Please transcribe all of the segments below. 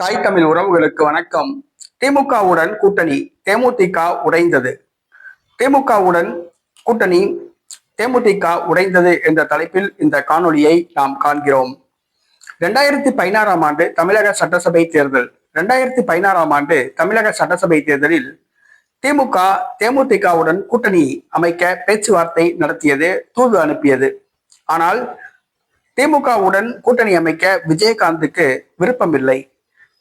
தாய் தமிழ் உறவுகளுக்கு வணக்கம். திமுகவுடன் கூட்டணி, தேமுதிக உடைந்தது. திமுகவுடன் கூட்டணி, தேமுதிக உடைந்தது என்ற தலைப்பில் இந்த காணொளியை நாம் காண்கிறோம். 2016 ஆண்டு தமிழக சட்டசபை தேர்தல். 2016 ஆண்டு தமிழக சட்டசபை தேர்தலில் திமுக தேமுதிகவுடன் கூட்டணி அமைக்க பேச்சுவார்த்தை நடத்தியது, தூது அனுப்பியது. ஆனால் திமுகவுடன் கூட்டணி அமைக்க விஜயகாந்துக்கு விருப்பமில்லை.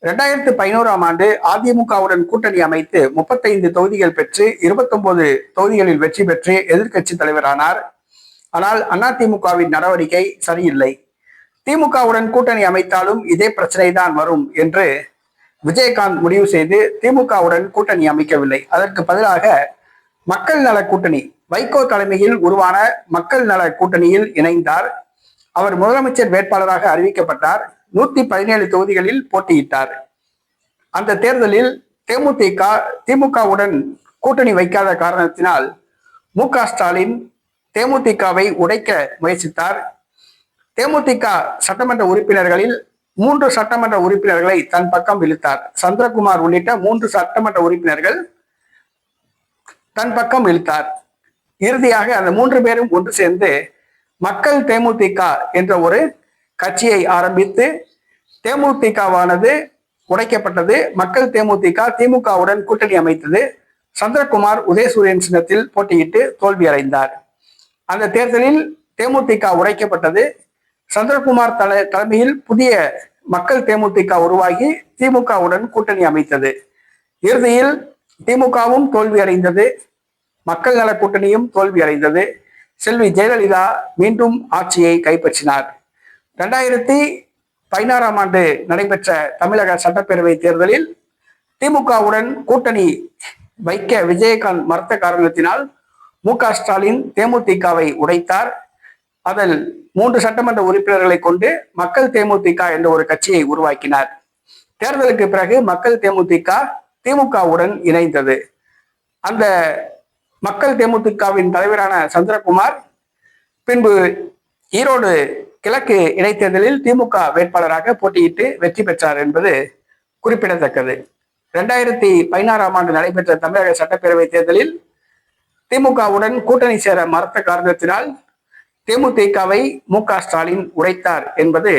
2011 ஆண்டு அதிமுகவுடன் கூட்டணி அமைத்து 35 தொகுதிகள் பெற்று 29 தொகுதிகளில் வெற்றி பெற்று எதிர்க்கட்சி தலைவரானார். ஆனால் அதிமுகவின் நடவடிக்கை சரியில்லை. திமுகவுடன் கூட்டணி அமைத்தாலும் இதே பிரச்சனை தான் வரும் என்று விஜயகாந்த் முடிவு செய்து திமுகவுடன் கூட்டணி அமைக்கவில்லை. அதற்கு பதிலாக மக்கள் நல கூட்டணி, வைகோ தலைமையில் உருவான மக்கள் நல கூட்டணியில் இணைந்தார். அவர் முதலமைச்சர் வேட்பாளராக அறிவிக்கப்பட்டார். 117 தொகுதிகளில் போட்டியிட்டார். அந்த தேர்தலில் தேமுதிக திமுகவுடன் கூட்டணி வைக்காத காரணத்தினால் மு.க.ஸ்டாலின் தேமுதிகவை உடைக்க முயற்சித்தார். தேமுதிக சட்டமன்ற உறுப்பினர்களில் 3 சட்டமன்ற உறுப்பினர்களை தன் பக்கம் இழுத்தார். சந்திரகுமார் உள்ளிட்ட 3 சட்டமன்ற உறுப்பினர்கள் தன் பக்கம் இழுத்தார். இறுதியாக அந்த 3 பேரும் ஒன்று சேர்ந்து மக்கள் தேமுதிக என்ற ஒரு கட்சியை ஆரம்பித்து தேமுதிகவானது உடைக்கப்பட்டது. மக்கள் தேமுதிக திமுகவுடன் கூட்டணி அமைத்தது. சந்திரகுமார் உதயசூரியன் சின்னத்தில் போட்டியிட்டு தோல்வி அடைந்தார். அந்த தேர்தலில் தேமுதிக உடைக்கப்பட்டது. சந்திரகுமார் தலைமையில் புதிய மக்கள் தேமுதிக உருவாகி திமுகவுடன் கூட்டணி அமைத்தது. இறுதியில் திமுகவும் தோல்வி அடைந்தது, மக்கள் நல கூட்டணியும் தோல்வி அடைந்தது. செல்வி ஜெயலலிதா மீண்டும் ஆட்சியை கைப்பற்றினார். 2016 ஆண்டு நடைபெற்ற தமிழக சட்டப்பேரவை தேர்தலில் திமுகவுடன் கூட்டணி வைக்க விஜயகாந்த் மறுத்த காரணத்தினால் மு.க.ஸ்டாலின் தேமுதிகவை உடைத்தார். அதில் 3 சட்டமன்ற உறுப்பினர்களை கொண்டு மக்கள் தேமுதிக என்ற ஒரு கட்சியை உருவாக்கினார். தேர்தலுக்கு பிறகு மக்கள் தேமுதிக திமுகவுடன் இணைந்தது. அந்த மக்கள் தேமுதிகவின் தலைவரான சந்திரகுமார் பின்பு ஈரோடு கிழக்கு இடைத்தேர்தலில் திமுக வேட்பாளராக போட்டியிட்டு வெற்றி பெற்றார் என்பது குறிப்பிடத்தக்கது. 2016 ஆண்டு நடைபெற்ற தமிழக சட்டப்பேரவை தேர்தலில் திமுகவுடன் கூட்டணி சேர மறுத்த காரணத்தினால் தேமுதிகவை மு.க.ஸ்டாலின் உடைத்தார் என்பது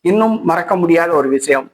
இன்னும் மறக்க முடியாத ஒரு விஷயம்.